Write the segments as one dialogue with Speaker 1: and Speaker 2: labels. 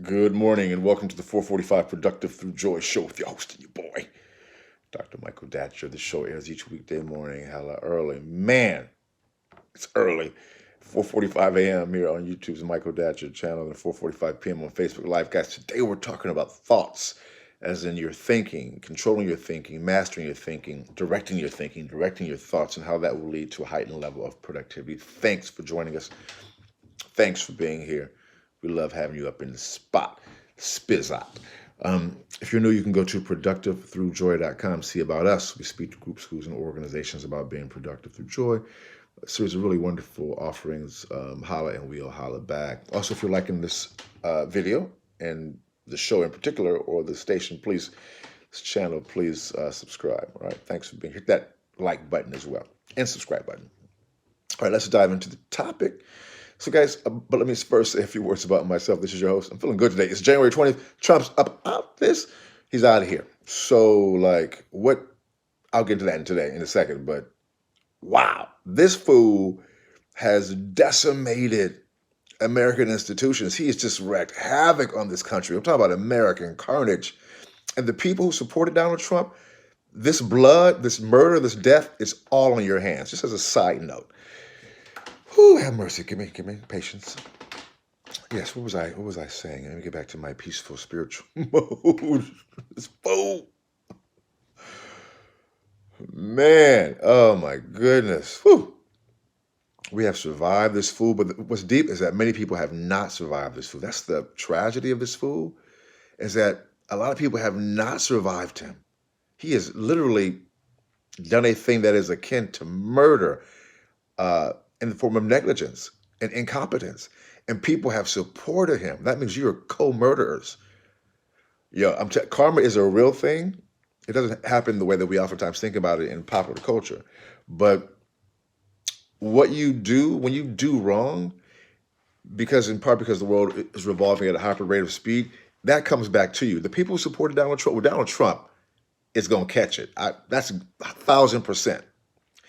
Speaker 1: Good morning and welcome to the 445 Productive Through Joy show with your host and your boy, Dr. Michael Datcher. The show airs each weekday morning, hella early. Man, it's early. 4:45 a.m. here on YouTube's Michael Datcher channel and 4:45 p.m. on Facebook Live. Guys, today we're talking about thoughts, as in your thinking, controlling your thinking, mastering your thinking, directing your thoughts, and how that will lead to a heightened level of productivity. Thanks for joining us. Thanks for being here. We love having you up in the spot. Spizzot. If you're new, you can go to productivethroughjoy.com, see about us. We speak to groups, schools, and organizations about being productive through joy. A series of really wonderful offerings. Holla and we'll holla back. Also, if you're liking this video and the show in particular, or the station, please, this channel, please subscribe. All right. Thanks for being here. Hit that like button as well and subscribe button. All right, let's dive into the topic. So, guys, but let me first say a few words about myself. This is your host. I'm feeling good today. It's January 20th. Trump's up out this. He's out of here. So, like, what? I'll get to that in a second. But, wow, this fool has decimated American institutions. He has just wreaked havoc on this country. I'm talking about American carnage. And the people who supported Donald Trump, this blood, this murder, this death is all on your hands. Just as a side note. Whew, have mercy. Give me patience. Yes, what was I saying? Let me get back to my peaceful spiritual mode. This fool. Man, oh my goodness. Whew. We have survived this fool, but what's deep is that many people have not survived this fool. That's the tragedy of this fool, is that a lot of people have not survived him. He has literally done a thing that is akin to murder, in the form of negligence and incompetence. And people have supported him. That means you're co-murderers. Karma is a real thing. It doesn't happen the way that we oftentimes think about it in popular culture. But what you do, when you do wrong, in part because the world is revolving at a hyper rate of speed, that comes back to you. The people who supported Donald Trump is going to catch it. That's 1,000%.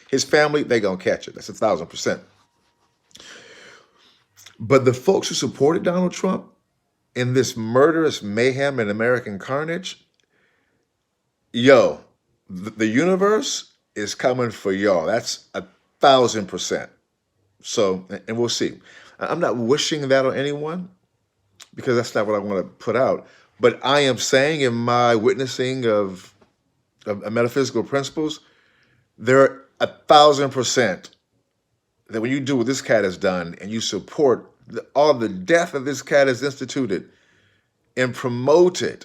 Speaker 1: His family, they going to catch it. That's 1,000%. But the folks who supported Donald Trump in this murderous mayhem and American carnage, the universe is coming for y'all. That's 1,000%. So, and we'll see. I'm not wishing that on anyone, because that's not what I want to put out. But I am saying, in my witnessing of metaphysical principles, there are 1,000% that when you do what this cat has done and you support all the death that this cat has instituted and promote it,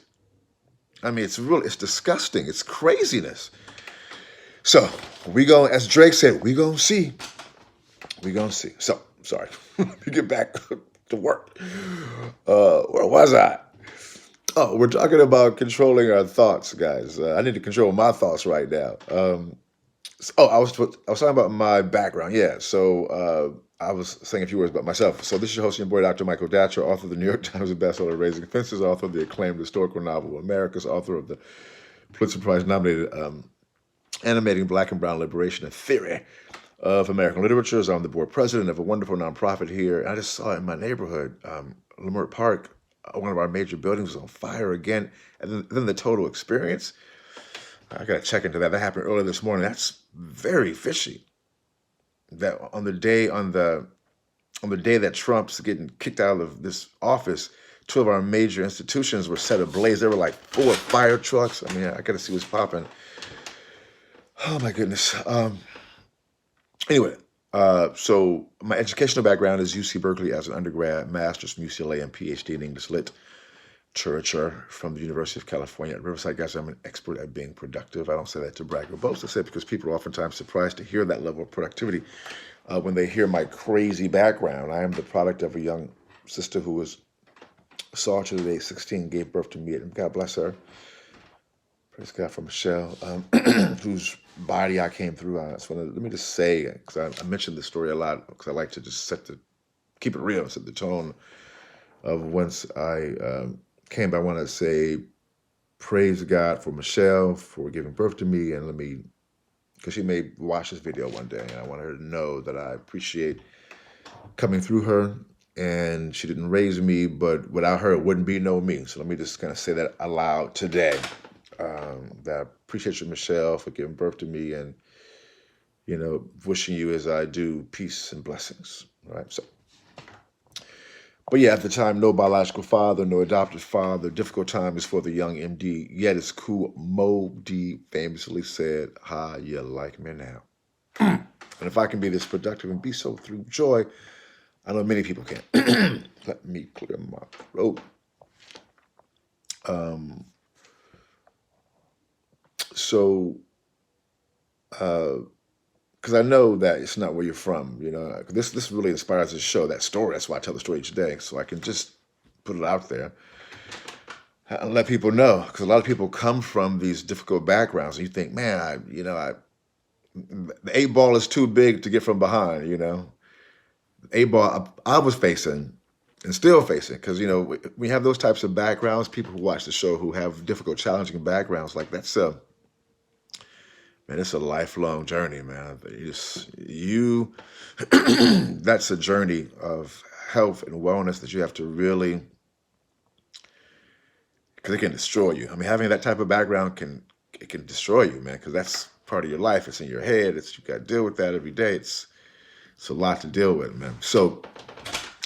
Speaker 1: I mean, it's disgusting. It's craziness. So as Drake said, we gonna see. We gonna see. So, sorry. Let me get back to work. Where was I? Oh, we're talking about controlling our thoughts, guys. I need to control my thoughts right now. I was talking about my background. Yeah. So I was saying a few words about myself. So this is your host and your boy, Dr. Michael Datcher, author of the New York Times bestseller Raising Fences, author of the acclaimed historical novel Americas, author of the Pulitzer Prize nominated Animating Black and Brown Liberation and Theory of American Literature. I'm the board president of a wonderful nonprofit here. I just saw it in my neighborhood, Leimert Park, one of our major buildings was on fire again. And then the total experience, I got to check into that. That happened earlier this morning. That's very fishy. That on the day that Trump's getting kicked out of this office, two of our major institutions were set ablaze. There were like 4 fire trucks. I mean, I got to see what's popping. Oh my goodness. Anyway, so my educational background is UC Berkeley as an undergrad, master's from UCLA, and PhD in English literature from the University of California at Riverside. Guys, I'm an expert at being productive. I don't say that to brag or boast. I say it because people are oftentimes surprised to hear that level of productivity when they hear my crazy background. I am the product of a young sister who was assaulted at age 16, gave birth to me. And God bless her. Praise God for Michelle, whose body I came through on. So let me just say, because I mentioned this story a lot, because I like to just keep it real, set the tone of whence I came. I want to say, praise God for Michelle for giving birth to me, and because she may watch this video one day, and I want her to know that I appreciate coming through her and she didn't raise me, but without her, it wouldn't be no me. So let me just kind of say that aloud today. That I appreciate you, Michelle, for giving birth to me, and wishing you as I do peace and blessings. All right. So, but yeah, at the time, no biological father, no adopted father. Difficult times for the young MD. Yet it's cool. Mo D famously said, "How you like me now?" And if I can be this productive and be so through joy, I know many people can. Let me clear my throat. Um, so, because I know that it's not where you're from, this really inspires this show, that story. That's why I tell the story each day, so I can just put it out there and let people know. Because a lot of people come from these difficult backgrounds, and you think, man, the 8 ball is too big to get from behind. The 8 ball I was facing and still facing, because we have those types of backgrounds. People who watch the show who have difficult, challenging backgrounds, like that's man, it's a lifelong journey, man. That's a journey of health and wellness that you have to really, because it can destroy you. I mean, having that type of background can destroy you, man, because that's part of your life. It's in your head. You got to deal with that every day. It's a lot to deal with, man. So,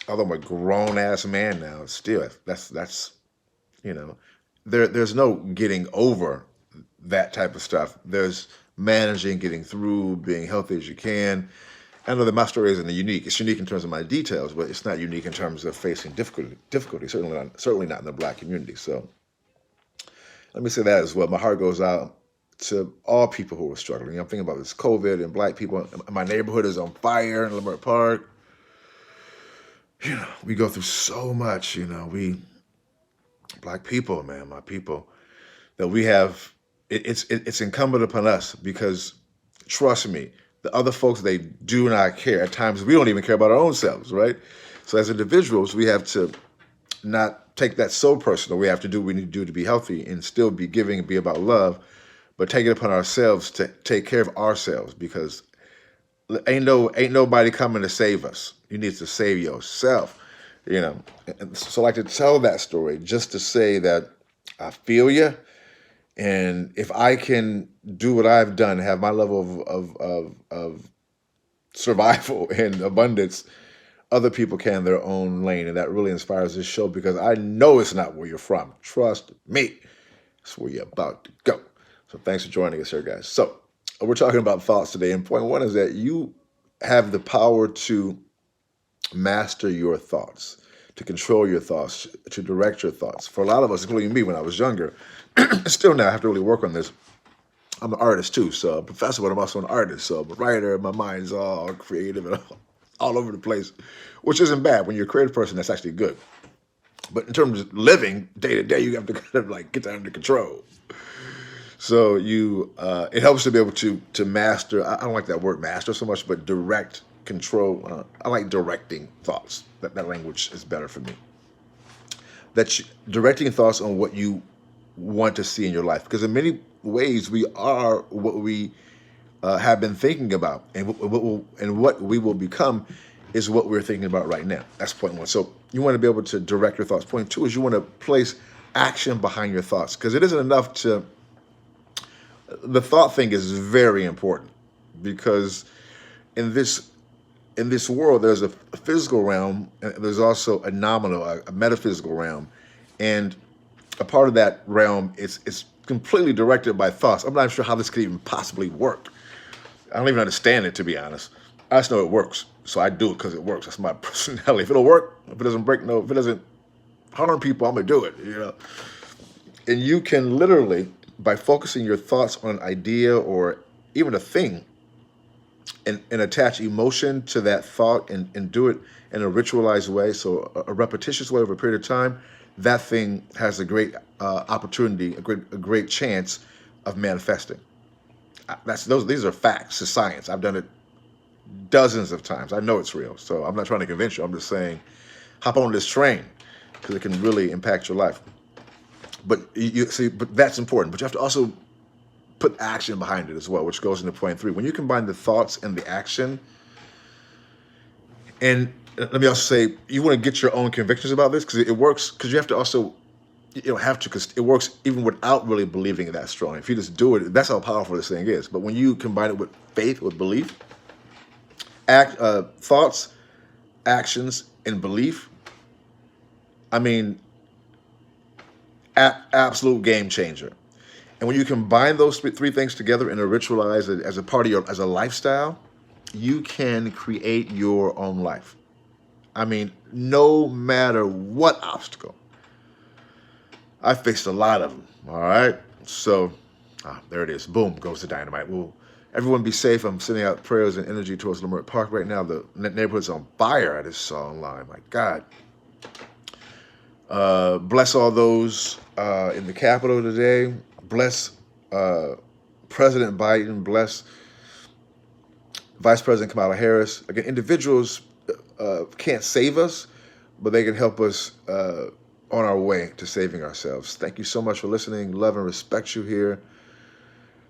Speaker 1: although I'm a grown ass man now, still that's there's no getting over that type of stuff. There's managing, getting through, being healthy as you can. I know that my story isn't unique. It's unique in terms of my details, but it's not unique in terms of facing difficulty. Certainly not in the Black community. So let me say that as well. My heart goes out to all people who are struggling. I'm thinking about this COVID and Black people. My neighborhood is on fire in Leimert Park. We go through so much. We Black people, man, my people, that we have. It's incumbent upon us, because trust me, the other folks, they do not care. At times we don't even care about our own selves, right? So as individuals, we have to not take that so personal. We have to do what we need to do to be healthy and still be giving and be about love, but take it upon ourselves to take care of ourselves, because ain't nobody coming to save us. You need to save yourself. And so I like to tell that story just to say that I feel you. And if I can do what I've done, have my level of survival and abundance, other people can in their own lane. And that really inspires this show, because I know it's not where you're from. Trust me, it's where you're about to go. So thanks for joining us here, guys. So we're talking about thoughts today. And point one is that you have the power to master your thoughts, to control your thoughts, to direct your thoughts. For a lot of us, including me when I was younger, still now I have to really work on this. I'm an artist too, so I'm a professor, but I'm also an artist. So I'm a writer. My mind's all creative and all over the place, which isn't bad. When you're a creative person, that's actually good. But in terms of living day to day, you have to kind of like get that under control. So it helps to be able to master. I don't like that word master so much, but direct, control. I like directing thoughts. That language is better for me. Directing thoughts on what you want to see in your life, because in many ways we are what we have been thinking about, and what we will become is what we're thinking about right now. That's point one. So you want to be able to direct your thoughts. Point two is you want to place action behind your thoughts, because it isn't enough to. The thought thing is very important, because in this world there's a physical realm, and there's also a nominal, a metaphysical realm, and a part of that realm is completely directed by thoughts. I'm not sure how this could even possibly work. I don't even understand it, to be honest. I just know it works, so I do it because it works. That's my personality. If it'll work, if it doesn't break, no. If it doesn't harm people, I'm gonna do it. And you can literally, by focusing your thoughts on an idea or even a thing, and attach emotion to that thought, and do it in a ritualized way, so a repetitious way over a period of time, that thing has a great opportunity, a great chance of manifesting. These are facts. It's science. I've done it dozens of times. I know it's real. So I'm not trying to convince you. I'm just saying, hop on this train, because it can really impact your life. But you see, but that's important. But you have to also put action behind it as well, which goes into point three. When you combine the thoughts and the action, and let me also say, you want to get your own convictions about this because it works. Because you have to also, you don't have to, because it works even without really believing it that strong. If you just do it, that's how powerful this thing is. But when you combine it with faith, with belief, thoughts, actions, and belief, I mean, absolute game changer. And when you combine those three things together in a ritualize it as a part of your, as a lifestyle, you can create your own life. I mean, no matter what obstacle, I faced a lot of them. All right. So there it is. Boom, goes the dynamite. Well, everyone be safe. I'm sending out prayers and energy towards Leimert Park right now. The neighborhood's on fire. I just saw online. My God. Bless all those in the Capitol today. Bless President Biden. Bless Vice President Kamala Harris. Again, individuals can't save us, but they can help us on our way to saving ourselves. Thank you so much for listening. Love and respect you here.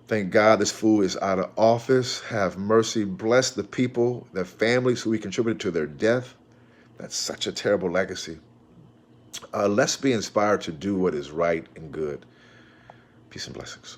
Speaker 1: Thank God this fool is out of office. Have mercy. Bless the people, their families who we contributed to their death. That's such a terrible legacy. Let's be inspired to do what is right and good. Peace and blessings.